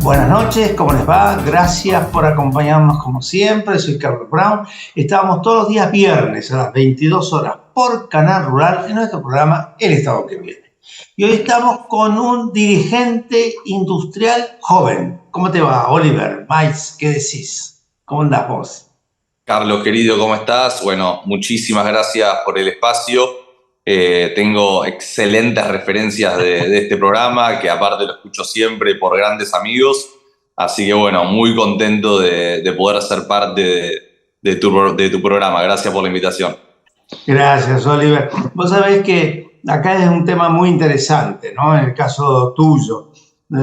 Buenas noches, ¿cómo les va? Gracias por acompañarnos como siempre. Soy Carlos Brown. Estamos todos los días viernes a las 22 horas por Canal Rural en nuestro programa El Estado que Viene. Y hoy estamos con un dirigente industrial joven. ¿Cómo te va, Oliver? Mais, ¿qué decís? ¿Cómo andás vos? Carlos, querido, ¿cómo estás? Bueno, muchísimas gracias por el espacio. Tengo excelentes referencias de este programa, que aparte lo escucho siempre por grandes amigos. Así que bueno, muy contento de poder ser parte de tu programa. Gracias por la invitación. Gracias, Oliver. Vos sabés que acá es un tema muy interesante, ¿no? En el caso tuyo.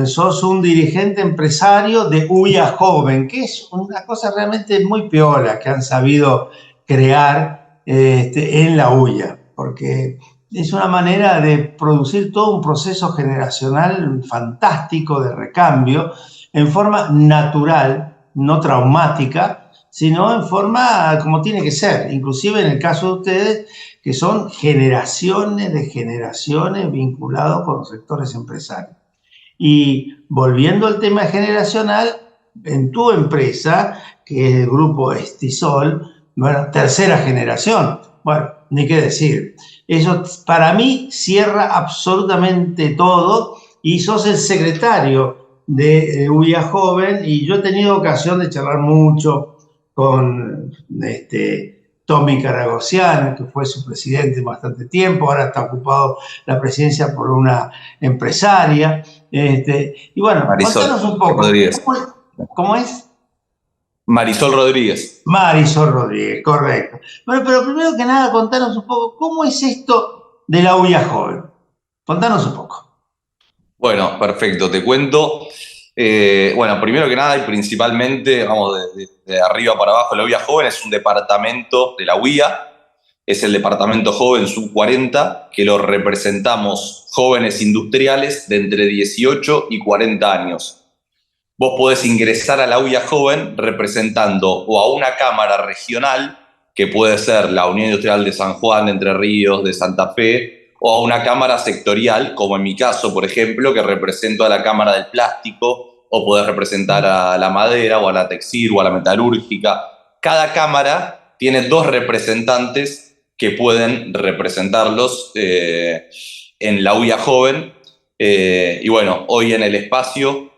Sos un dirigente empresario de UIA Joven, que es una cosa realmente muy piola que han sabido crear en la UIA, porque es una manera de producir todo un proceso generacional fantástico de recambio en forma natural, no traumática, sino en forma como tiene que ser, inclusive en el caso de ustedes, que son generaciones de generaciones vinculados con los sectores empresarios. Y volviendo al tema generacional, en tu empresa, que es el grupo Estisol, bueno, tercera generación, bueno, ni qué decir. Eso para mí cierra absolutamente todo y sos el secretario de UIA Joven y yo he tenido ocasión de charlar mucho con Tommy Caragosian, que fue su presidente bastante tiempo, ahora está ocupado la presidencia por una empresaria. Y bueno, Marisol contanos un poco. Rodríguez. ¿Cómo es? Marisol Rodríguez. Marisol Rodríguez, correcto. Bueno, pero primero que nada, contanos un poco, ¿cómo es esto de la UIA Joven? Contanos un poco. Bueno, perfecto, te cuento. Bueno, primero que nada y principalmente, vamos de arriba para abajo, la UIA Joven es un departamento de la UIA, es el departamento joven sub 40, que lo representamos jóvenes industriales de entre 18 y 40 años. Vos podés ingresar a la UIA Joven representando o a una cámara regional, que puede ser la Unión Industrial de San Juan, de Entre Ríos, de Santa Fe, o a una cámara sectorial, como en mi caso, por ejemplo, que represento a la Cámara del Plástico, o podés representar a la madera, o a la textil, o a la metalúrgica. Cada cámara tiene dos representantes que pueden representarlos en la UIA Joven. Y bueno, hoy en el espacio,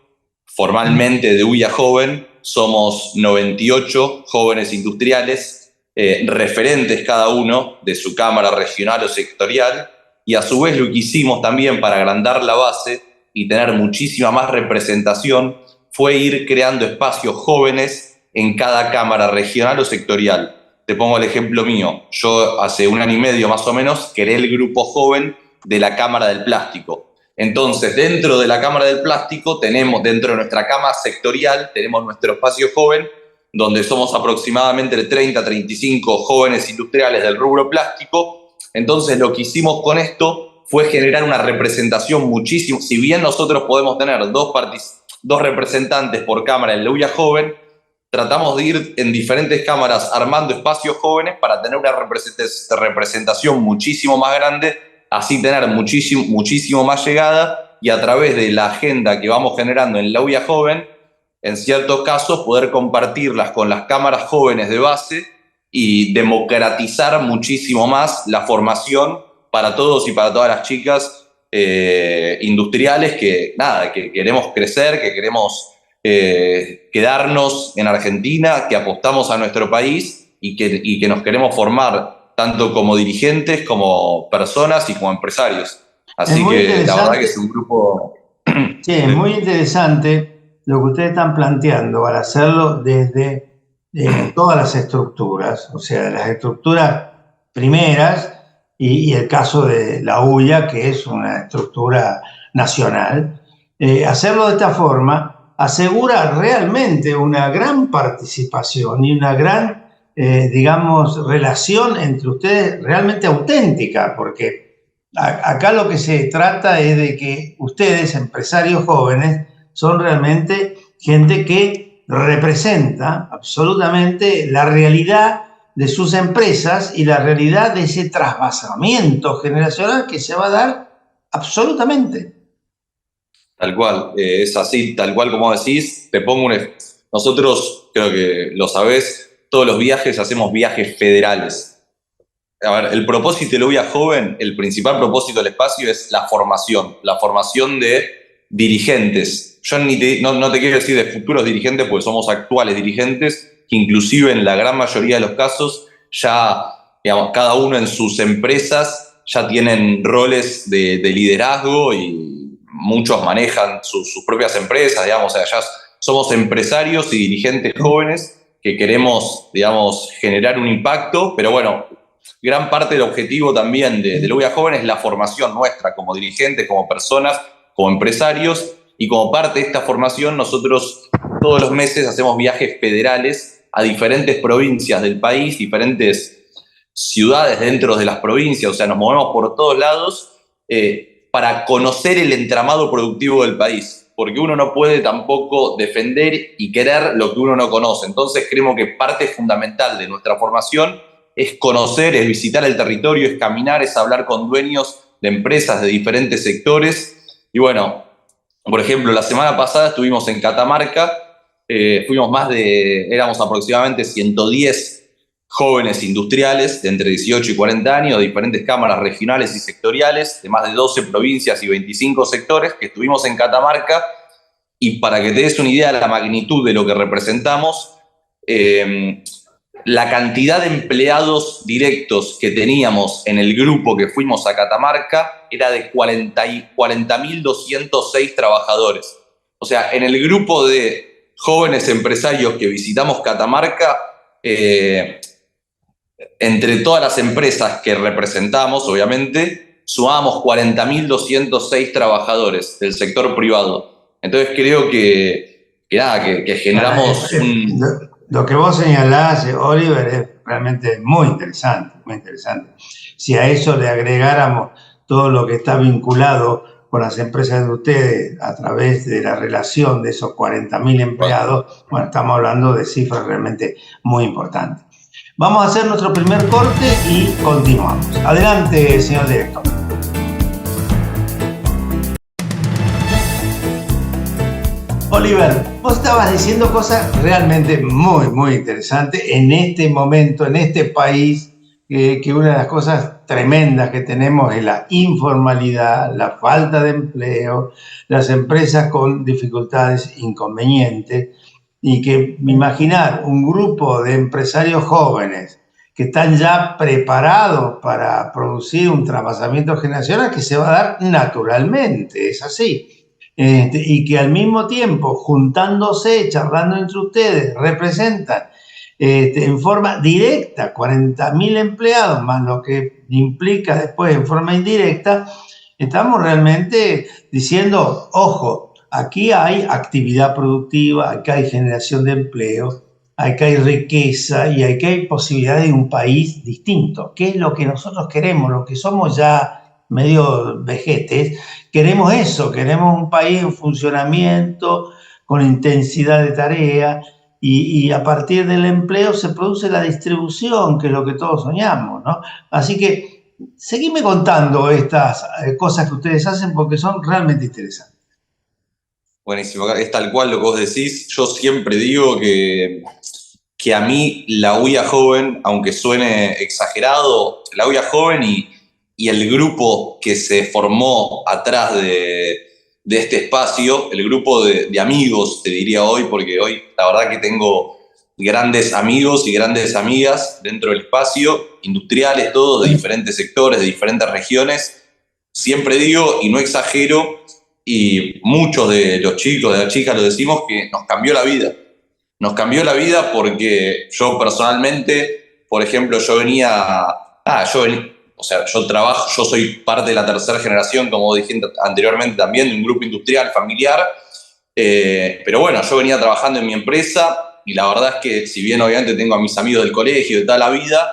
formalmente de UIA Joven, somos 98 jóvenes industriales, referentes cada uno de su cámara regional o sectorial, y a su vez lo que hicimos también para agrandar la base y tener muchísima más representación fue ir creando espacios jóvenes en cada cámara regional o sectorial. Te pongo el ejemplo mío. Yo hace 1 año y medio más o menos creé el grupo joven de la Cámara del Plástico. Entonces, dentro de la Cámara del Plástico tenemos, dentro de nuestra cámara sectorial, tenemos nuestro espacio joven, donde somos aproximadamente 30 a 35 jóvenes industriales del rubro plástico. Entonces, lo que hicimos con esto fue generar una representación muchísimo. Si bien nosotros podemos tener dos representantes por cámara en la UIA Joven, tratamos de ir en diferentes cámaras armando espacios jóvenes para tener una representación muchísimo más grande, así tener muchísimo más llegada, y a través de la agenda que vamos generando en la UIA Joven, en ciertos casos poder compartirlas con las cámaras jóvenes de base y democratizar muchísimo más la formación para todos y para todas las chicas industriales que queremos crecer, que queremos quedarnos en Argentina, que apostamos a nuestro país y que nos queremos formar tanto como dirigentes, como personas y como empresarios. Así que la verdad que es un grupo... Sí, es muy interesante lo que ustedes están planteando al hacerlo desde todas las estructuras, o sea, las estructuras primeras y el caso de la UIA, que es una estructura nacional. Hacerlo de esta forma asegura realmente una gran participación y una gran, digamos, relación entre ustedes realmente auténtica, porque acá lo que se trata es de que ustedes, empresarios jóvenes, son realmente gente que representa absolutamente la realidad de sus empresas y la realidad de ese trasvasamiento generacional que se va a dar absolutamente. Tal cual, es así, tal cual como decís. Te pongo nosotros, creo que lo sabés, todos los viajes hacemos viajes federales. A ver, el propósito de la UIA Joven, el principal propósito del espacio es la formación de dirigentes. Yo no te quiero decir de futuros dirigentes, porque somos actuales dirigentes, que inclusive en la gran mayoría de los casos ya, digamos, cada uno en sus empresas ya tienen roles de liderazgo y muchos manejan sus propias empresas, digamos, o sea, ya somos empresarios y dirigentes jóvenes que queremos, digamos, generar un impacto, pero bueno, gran parte del objetivo también de la UIA Joven es la formación nuestra como dirigentes, como personas, como empresarios, y como parte de esta formación nosotros todos los meses hacemos viajes federales a diferentes provincias del país, diferentes ciudades dentro de las provincias, o sea, nos movemos por todos lados para conocer el entramado productivo del país, porque uno no puede tampoco defender y querer lo que uno no conoce. Entonces creemos que parte fundamental de nuestra formación es conocer, es visitar el territorio, es caminar, es hablar con dueños de empresas de diferentes sectores. Y bueno, por ejemplo, la semana pasada estuvimos en Catamarca, éramos aproximadamente 110 jóvenes industriales de entre 18 y 40 años, de diferentes cámaras regionales y sectoriales, de más de 12 provincias y 25 sectores, que estuvimos en Catamarca. Y para que te des una idea de la magnitud de lo que representamos, la cantidad de empleados directos que teníamos en el grupo que fuimos a Catamarca era de 40.206 trabajadores. O sea, en el grupo de jóvenes empresarios que visitamos Catamarca, entre todas las empresas que representamos, obviamente, sumamos 40.206 trabajadores del sector privado. Entonces creo que generamos Lo que vos señalás, Oliver, es realmente muy interesante, muy interesante. Si a eso le agregáramos todo lo que está vinculado con las empresas de ustedes a través de la relación de esos 40.000 empleados, bueno, estamos hablando de cifras realmente muy importantes. Vamos a hacer nuestro primer corte y continuamos. Adelante, señor director. Oliver, vos estabas diciendo cosas realmente muy, muy interesantes en este momento, en este país, que una de las cosas tremendas que tenemos es la informalidad, la falta de empleo, las empresas con dificultades, inconvenientes, y que imaginar un grupo de empresarios jóvenes que están ya preparados para producir un traspasamiento generacional que se va a dar naturalmente, es así. Y que al mismo tiempo, juntándose, charlando entre ustedes, representan en forma directa 40.000 empleados, más lo que implica después en forma indirecta, estamos realmente diciendo, ojo, aquí hay actividad productiva, aquí hay generación de empleo, aquí hay riqueza y aquí hay posibilidad de un país distinto, que es lo que nosotros queremos, lo que somos ya medio vejetes, queremos eso, queremos un país en funcionamiento, con intensidad de tarea, y a partir del empleo se produce la distribución, que es lo que todos soñamos, ¿no? Así que seguime contando estas cosas que ustedes hacen porque son realmente interesantes. Buenísimo, es tal cual lo que vos decís. Yo siempre digo que a mí la UIA Joven, aunque suene exagerado, la UIA Joven y el grupo que se formó atrás de este espacio, el grupo de amigos, te diría hoy, porque hoy la verdad que tengo grandes amigos y grandes amigas dentro del espacio, industriales todos, de diferentes sectores, de diferentes regiones. Siempre digo, y no exagero, y muchos de los chicos, de las chicas lo decimos, que nos cambió la vida. Nos cambió la vida porque yo personalmente, por ejemplo, yo soy parte de la tercera generación, como dije anteriormente también, de un grupo industrial familiar, pero bueno, yo venía trabajando en mi empresa y la verdad es que si bien obviamente tengo a mis amigos del colegio de toda la vida,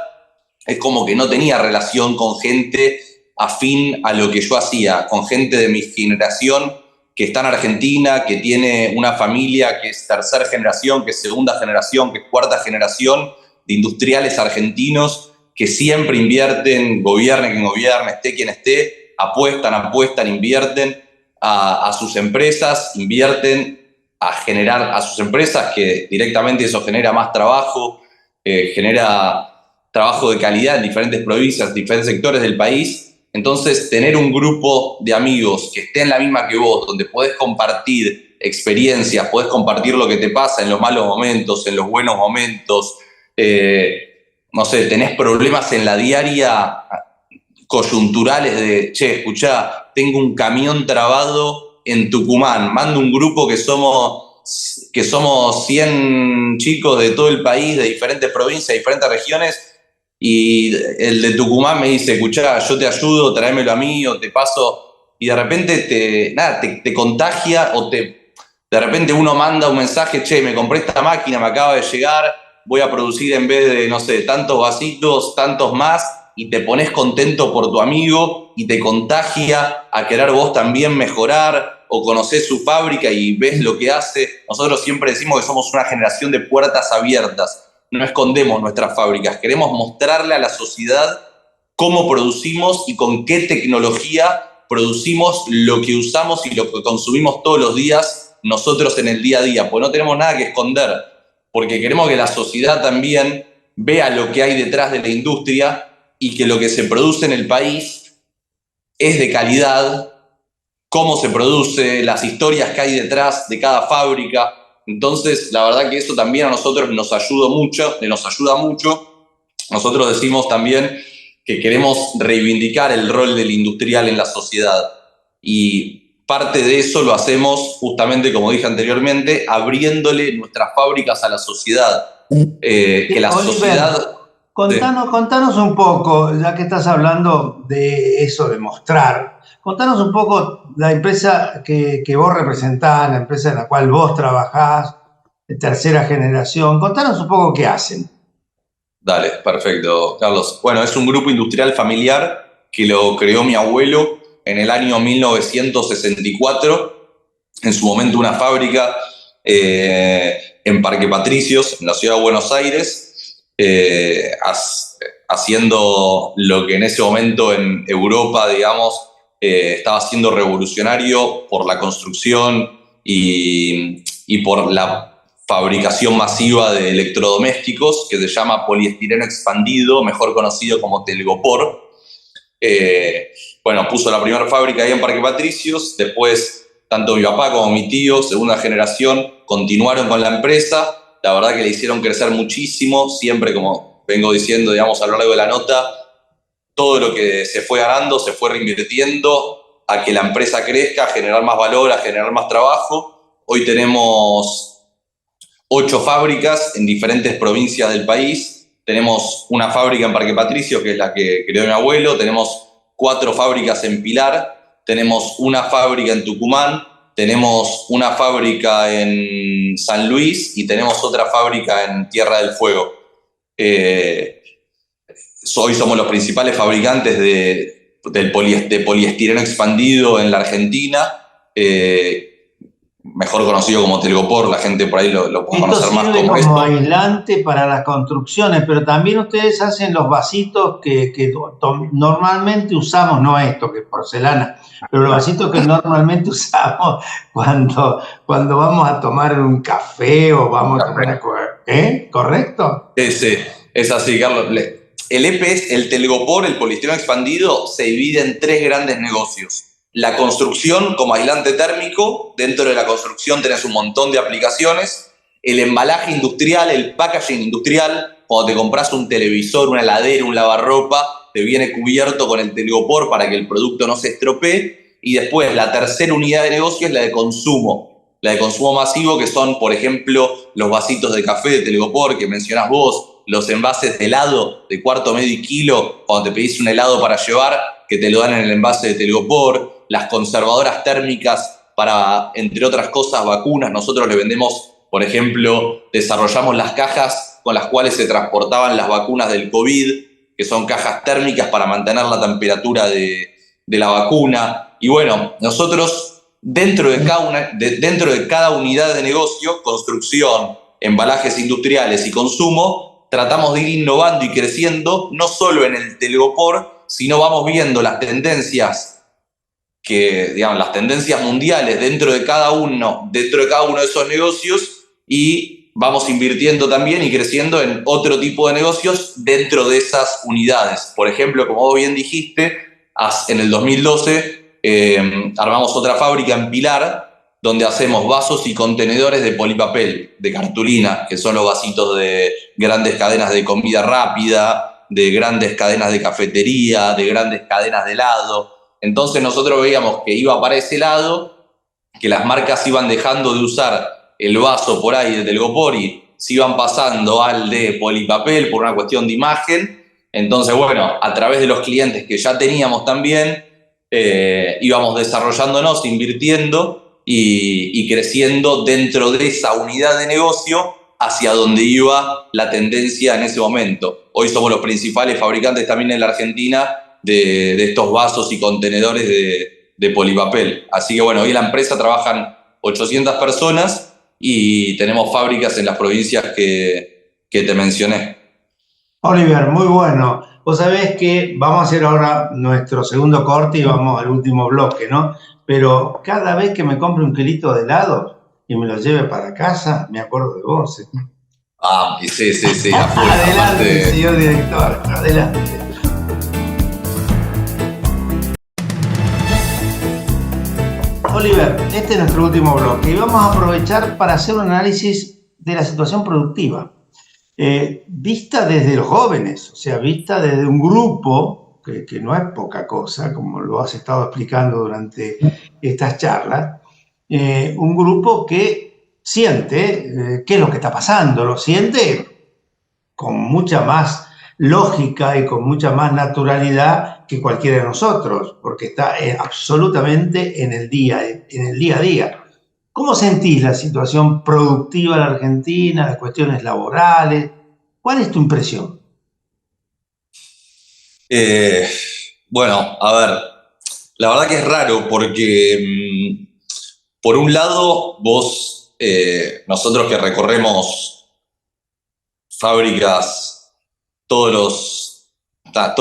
es como que no tenía relación con gente afín a lo que yo hacía, con gente de mi generación que está en Argentina, que tiene una familia que es tercera generación, que es segunda generación, que es cuarta generación de industriales argentinos que siempre invierten, gobierne quien gobierne, esté quien esté, apuestan, invierten. a sus empresas, invierten a generar a sus empresas, que directamente eso genera más trabajo, genera trabajo de calidad en diferentes provincias, diferentes sectores del país. Entonces, tener un grupo de amigos que esté en la misma que vos, donde podés compartir experiencias, podés compartir lo que te pasa en los malos momentos, en los buenos momentos, no sé, tenés problemas en la diaria coyunturales de, che, escuchá, tengo un camión trabado en Tucumán, mando un grupo que somos 100 chicos de todo el país, de diferentes provincias, diferentes regiones, y el de Tucumán me dice, escuchá, yo te ayudo, tráemelo a mí, o te paso, y de repente te contagia, de repente uno manda un mensaje, che, me compré esta máquina, me acaba de llegar, voy a producir en vez de, no sé, tantos vasitos, tantos más, y te pones contento por tu amigo y te contagia a querer vos también mejorar, o conocés su fábrica y ves lo que hace. Nosotros siempre decimos que somos una generación de puertas abiertas, no escondemos nuestras fábricas, queremos mostrarle a la sociedad cómo producimos y con qué tecnología producimos lo que usamos y lo que consumimos todos los días nosotros en el día a día, pues no tenemos nada que esconder, porque queremos que la sociedad también vea lo que hay detrás de la industria y que lo que se produce en el país es de calidad, cómo se produce, las historias que hay detrás de cada fábrica. Entonces, la verdad que eso también a nosotros nos ayuda mucho. Nosotros decimos también que queremos reivindicar el rol del industrial en la sociedad. Y parte de eso lo hacemos justamente, como dije anteriormente, abriéndole nuestras fábricas a la sociedad. Que la Oliver, sociedad... contanos un poco, ya que estás hablando de eso, de mostrar, contanos un poco la empresa que vos representás, la empresa en la cual vos trabajás, de tercera generación. Contanos un poco qué hacen. Dale, perfecto, Carlos. Bueno, es un grupo industrial familiar que lo creó mi abuelo en el año 1964. En su momento una fábrica en Parque Patricios, en la ciudad de Buenos Aires, haciendo lo que en ese momento en Europa, digamos, estaba siendo revolucionario por la construcción y por la fabricación masiva de electrodomésticos, que se llama poliestireno expandido, mejor conocido como telgopor. Bueno, puso la primera fábrica ahí en Parque Patricios, después tanto mi papá como mi tío, segunda generación, continuaron con la empresa. La verdad que le hicieron crecer muchísimo, siempre, como vengo diciendo, digamos, a lo largo de la nota, todo lo que se fue ganando se fue reinvirtiendo a que la empresa crezca, a generar más valor, a generar más trabajo. Hoy tenemos 8 fábricas en diferentes provincias del país. Tenemos una fábrica en Parque Patricio, que es la que creó mi abuelo. Tenemos 4 fábricas en Pilar. Tenemos una fábrica en Tucumán. Tenemos una fábrica en San Luis y tenemos otra fábrica en Tierra del Fuego. Hoy somos los principales fabricantes de poliestireno expandido en la Argentina. Mejor conocido como telgopor, la gente por ahí lo puede conocer más como esto. Como aislante para las construcciones, pero también ustedes hacen los vasitos que normalmente usamos, no esto que es porcelana, pero los vasitos que normalmente usamos cuando vamos a tomar un café o vamos a tomar ¿correcto? Es así, Carlos. El EPS, el telgopor, el poliestireno expandido, se divide en 3 grandes negocios. La construcción como aislante térmico, dentro de la construcción tenés un montón de aplicaciones. El embalaje industrial, el packaging industrial, cuando te compras un televisor, una heladera, un lavarropa, te viene cubierto con el telgopor para que el producto no se estropee. Y después la tercera unidad de negocio es la de consumo masivo, que son, por ejemplo, los vasitos de café de telgopor que mencionás vos, los envases de helado de cuarto, medio y kilo, cuando te pedís un helado para llevar, que te lo dan en el envase de telgopor, las conservadoras térmicas para, entre otras cosas, vacunas. Nosotros le vendemos, por ejemplo, desarrollamos las cajas con las cuales se transportaban las vacunas del COVID, que son cajas térmicas para mantener la temperatura de la vacuna. Y bueno, nosotros dentro de cada unidad de negocio, construcción, embalajes industriales y consumo, tratamos de ir innovando y creciendo, no solo en el telgopor, sino vamos viendo las tendencias digamos, las tendencias mundiales dentro de cada uno de esos negocios, y vamos invirtiendo también y creciendo en otro tipo de negocios dentro de esas unidades. Por ejemplo, como vos bien dijiste, en el 2012 armamos otra fábrica en Pilar, donde hacemos vasos y contenedores de polipapel, de cartulina, que son los vasitos de grandes cadenas de comida rápida, de grandes cadenas de cafetería, de grandes cadenas de helado. Entonces nosotros veíamos que iba para ese lado, que las marcas iban dejando de usar el vaso por ahí de Telgopor, se iban pasando al de polipapel por una cuestión de imagen. Entonces, bueno, a través de los clientes que ya teníamos también, íbamos desarrollándonos, invirtiendo y creciendo dentro de esa unidad de negocio hacia donde iba la tendencia en ese momento. Hoy somos los principales fabricantes también en la Argentina de estos vasos y contenedores de polipapel. Así que bueno, hoy en la empresa trabajan 800 personas y tenemos fábricas en las provincias que te mencioné. Oliver, muy bueno. Vos sabés que vamos a hacer ahora nuestro segundo corte y vamos al último bloque, ¿no? Pero cada vez que me compre un kilito de helado y me lo lleve para casa, me acuerdo de vos. Ah, sí. Adelante, señor director, adelante. Oliver, este es nuestro último bloque y vamos a aprovechar para hacer un análisis de la situación productiva. Vista desde los jóvenes, o sea, vista desde un grupo que no es poca cosa, como lo has estado explicando durante estas charlas, un grupo que siente qué es lo que está pasando, lo siente con mucha más lógica y con mucha más naturalidad que cualquiera de nosotros, porque está absolutamente en el día a día. ¿Cómo sentís la situación productiva en la Argentina, las cuestiones laborales? ¿Cuál es tu impresión? Bueno, a ver, la verdad que es raro porque, por un lado, nosotros que recorremos fábricas todo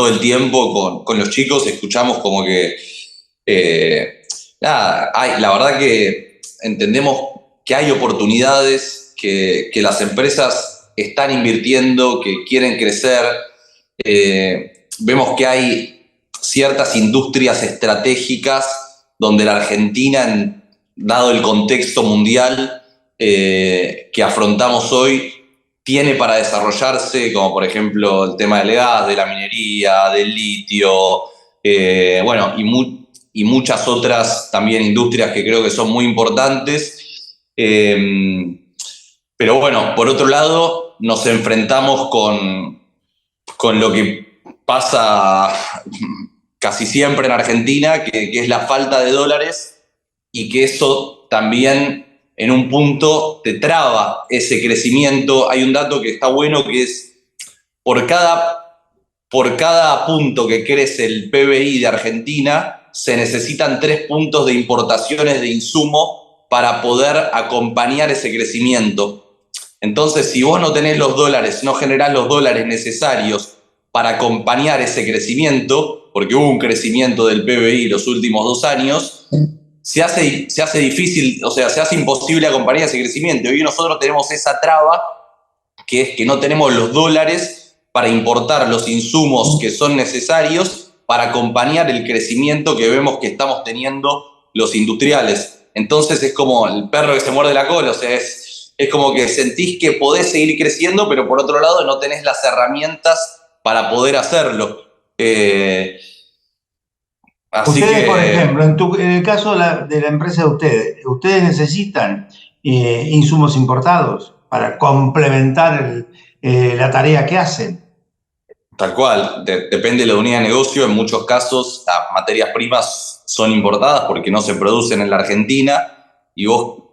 el tiempo con los chicos, escuchamos como que, la verdad que entendemos que hay oportunidades, que las empresas están invirtiendo, que quieren crecer. Vemos que hay ciertas industrias estratégicas donde la Argentina, dado el contexto mundial que afrontamos hoy, tiene para desarrollarse, como por ejemplo el tema del gas, de la minería, del litio, bueno, y muchas otras también industrias que creo que son muy importantes. Pero bueno, por otro lado, nos enfrentamos con lo que pasa casi siempre en Argentina, que es la falta de dólares, y que eso también en un punto te traba ese crecimiento. Hay un dato que está bueno, que es por cada punto que crece el PBI de Argentina, se necesitan 3 puntos de importaciones de insumo para poder acompañar ese crecimiento. Entonces, si vos no tenés los dólares, no generás los dólares necesarios para acompañar ese crecimiento, porque hubo un crecimiento del PBI los últimos 2 años, se hace difícil, o sea, se hace imposible acompañar ese crecimiento. Y hoy nosotros tenemos esa traba, que es que no tenemos los dólares para importar los insumos que son necesarios para acompañar el crecimiento que vemos que estamos teniendo los industriales. Entonces es como el perro que se muerde la cola, o sea, es como que sentís que podés seguir creciendo, pero por otro lado no tenés las herramientas para poder hacerlo. Así ustedes, que, por ejemplo, en el caso de la empresa de ustedes necesitan insumos importados para complementar la tarea que hacen. tal cual, depende de la unidad de negocio. En muchos casos las materias primas son importadas porque no se producen en la Argentina, y vos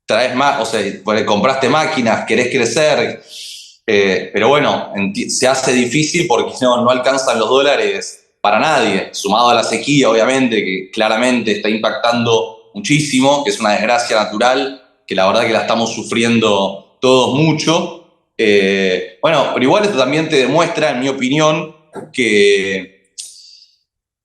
traes más, o sea, compraste máquinas, querés crecer, pero bueno, se hace difícil porque no alcanzan los dólares para nadie, sumado a la sequía, obviamente, que claramente está impactando muchísimo, que es una desgracia natural, que la verdad que la estamos sufriendo todos mucho. Bueno, pero igual esto también te demuestra, en mi opinión, que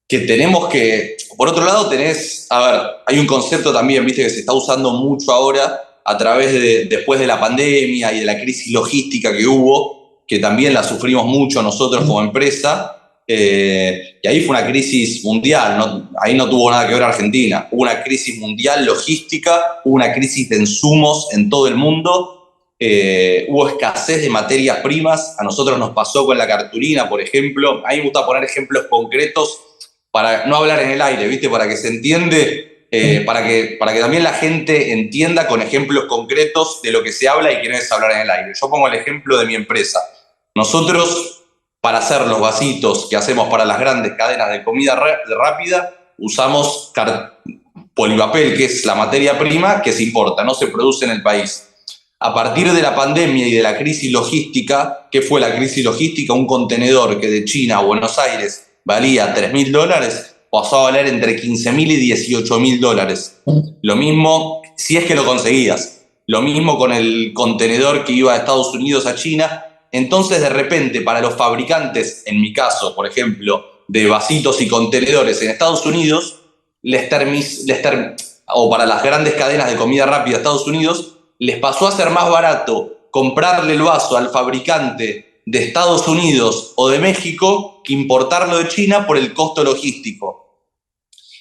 tenemos que, Por otro lado tenés, a ver, hay un concepto también, viste, que se está usando mucho ahora a través después de la pandemia y de la crisis logística que hubo, que también la sufrimos mucho nosotros como empresa, y ahí fue una crisis mundial, ¿no? Ahí no tuvo nada que ver Argentina, hubo una crisis mundial logística, hubo una crisis de insumos en todo el mundo, hubo escasez de materias primas, a nosotros nos pasó con la cartulina, por ejemplo. A mí me gusta poner ejemplos concretos para no hablar en el aire, ¿viste? Para que se entiende, para que también la gente entienda con ejemplos concretos de lo que se habla y que no es hablar en el aire. Yo pongo el ejemplo de mi empresa. Nosotros, para hacer los vasitos que hacemos para las grandes cadenas de comida rápida, usamos polipapel, que es la materia prima que se importa, no se produce en el país. A partir de la pandemia y de la crisis logística, ¿qué fue la crisis logística? Un contenedor que de China a Buenos Aires valía $3.000, pasó a valer entre $15.000 y $18.000. Lo mismo, si es que lo conseguías. Lo mismo con el contenedor que iba de Estados Unidos a China. Entonces, de repente, para los fabricantes, en mi caso, por ejemplo, de vasitos y contenedores en Estados Unidos, o para las grandes cadenas de comida rápida de Estados Unidos, les pasó a ser más barato comprarle el vaso al fabricante de Estados Unidos o de México que importarlo de China por el costo logístico.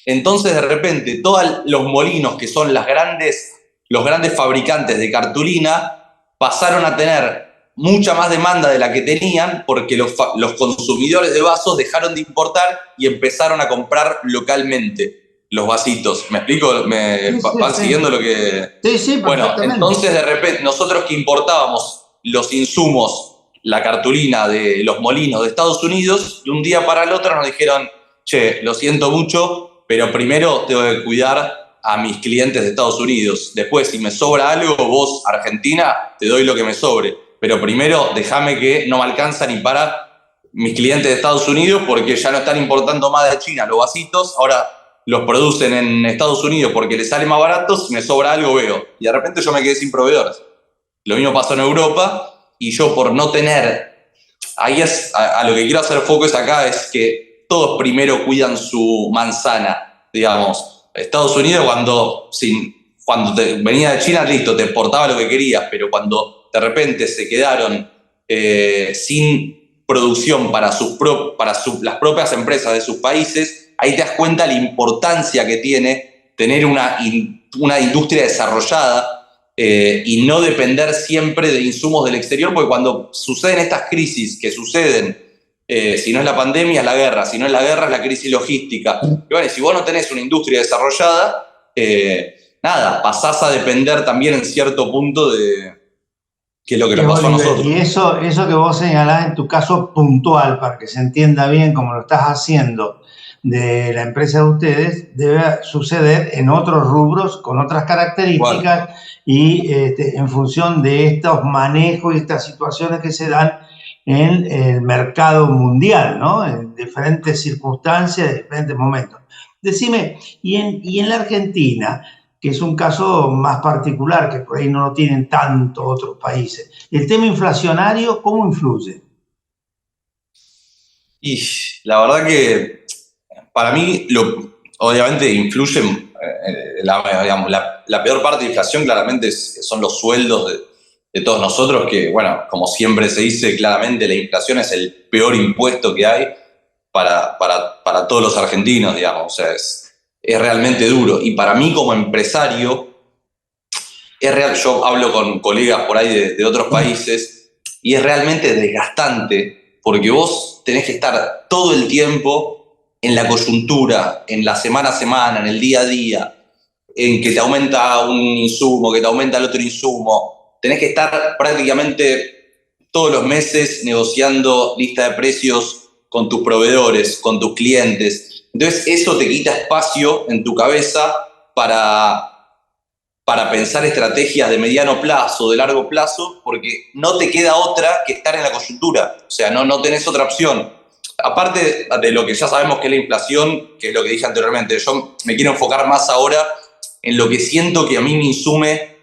Entonces, de repente, todos los molinos que son los grandes fabricantes de cartulina pasaron a tener mucha más demanda de la que tenían porque los consumidores de vasos dejaron de importar y empezaron a comprar localmente los vasitos. ¿Me explico? ¿Van siguiendo lo que...? Sí, bueno, entonces de repente nosotros que importábamos los insumos, la cartulina de los molinos de Estados Unidos, de un día para el otro nos dijeron, che, lo siento mucho, pero primero tengo que cuidar a mis clientes de Estados Unidos. Después, si me sobra algo, vos, Argentina, te doy lo que me sobre. Pero primero, déjame que no me alcanza ni para mis clientes de Estados Unidos porque ya no están importando más de China los vasitos, ahora los producen en Estados Unidos porque les sale más barato, si me sobra algo veo. Y de repente yo me quedé sin proveedores. Lo mismo pasó en Europa y yo por no tener... Ahí es, a lo que quiero hacer foco es acá, es que todos primero cuidan su manzana, digamos. Estados Unidos cuando venía de China, listo, te exportaba lo que querías, pero cuando de repente se quedaron sin producción para las propias empresas de sus países, ahí te das cuenta la importancia que tiene tener una industria desarrollada y no depender siempre de insumos del exterior, porque cuando suceden estas crisis que suceden, si no es la pandemia es la guerra, si no es la guerra es la crisis logística. Y bueno, si vos no tenés una industria desarrollada, nada, pasás a depender también en cierto punto de qué es lo que nos pasó a nosotros. Y eso que vos señalás en tu caso puntual, para que se entienda bien cómo lo estás haciendo, de la empresa de ustedes, debe suceder en otros rubros con otras características y en función de estos manejos y estas situaciones que se dan en el mercado mundial, ¿no? En diferentes circunstancias, en diferentes momentos. Decime, y en la Argentina, que es un caso más particular, que por ahí no lo tienen tanto otros países, ¿el tema inflacionario cómo influye? Y la verdad que para mí, obviamente influye, la peor parte de inflación claramente son los sueldos de todos nosotros, que bueno, como siempre se dice claramente, la inflación es el peor impuesto que hay para todos los argentinos, digamos, o sea, es realmente duro. Y para mí como empresario, es real, yo hablo con colegas por ahí de otros países, y es realmente desgastante, porque vos tenés que estar todo el tiempo en la coyuntura, en la semana a semana, en el día a día, en que te aumenta un insumo, que te aumenta el otro insumo. Tenés que estar prácticamente todos los meses negociando lista de precios con tus proveedores, con tus clientes. Entonces eso te quita espacio en tu cabeza para pensar estrategias de mediano plazo, de largo plazo, porque no te queda otra que estar en la coyuntura. O sea, no tenés otra opción. Aparte de lo que ya sabemos que es la inflación, que es lo que dije anteriormente, yo me quiero enfocar más ahora en lo que siento que a mí me insume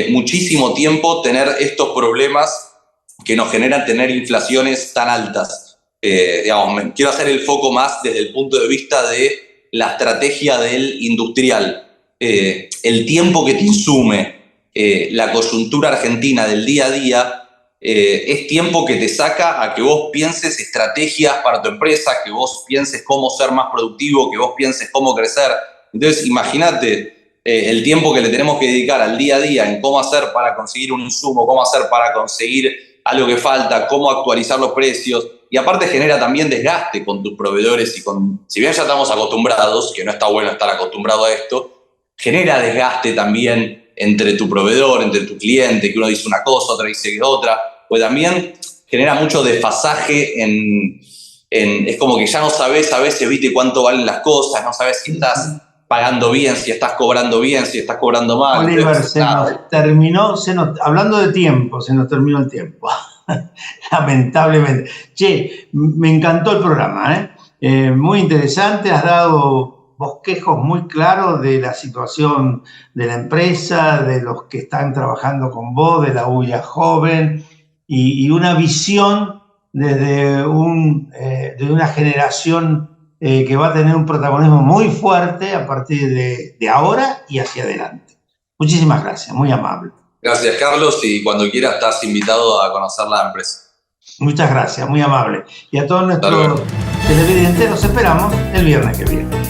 muchísimo tiempo tener estos problemas que nos generan tener inflaciones tan altas. Digamos, quiero hacer el foco más desde el punto de vista de la estrategia del industrial, el tiempo que te insume, la coyuntura argentina del día a día, es tiempo que te saca a que vos pienses estrategias para tu empresa, que vos pienses cómo ser más productivo, que vos pienses cómo crecer. Entonces, imagínate el tiempo que le tenemos que dedicar al día a día en cómo hacer para conseguir un insumo, cómo hacer para conseguir algo que falta, cómo actualizar los precios. Y aparte genera también desgaste con tus proveedores y si bien ya estamos acostumbrados, que no está bueno estar acostumbrado a esto, genera desgaste también entre tu proveedor, entre tu cliente, que uno dice una cosa, otro dice otra, pues también genera mucho desfasaje es como que ya no sabes a veces, viste, cuánto valen las cosas, no sabes si estás pagando bien, si estás cobrando bien, si estás cobrando mal. Oliver, entonces, hablando de tiempo, se nos terminó el tiempo. Lamentablemente. Che, me encantó el programa, muy interesante, has dado bosquejos muy claros de la situación de la empresa, de los que están trabajando con vos, de la UIA joven, y una visión desde de una generación que va a tener un protagonismo muy fuerte a partir de ahora y hacia adelante. Muchísimas gracias, muy amable. Gracias, Carlos, y cuando quieras estás invitado a conocer la empresa. Muchas gracias, muy amable. Y a todos nuestros televidentes los esperamos el viernes que viene.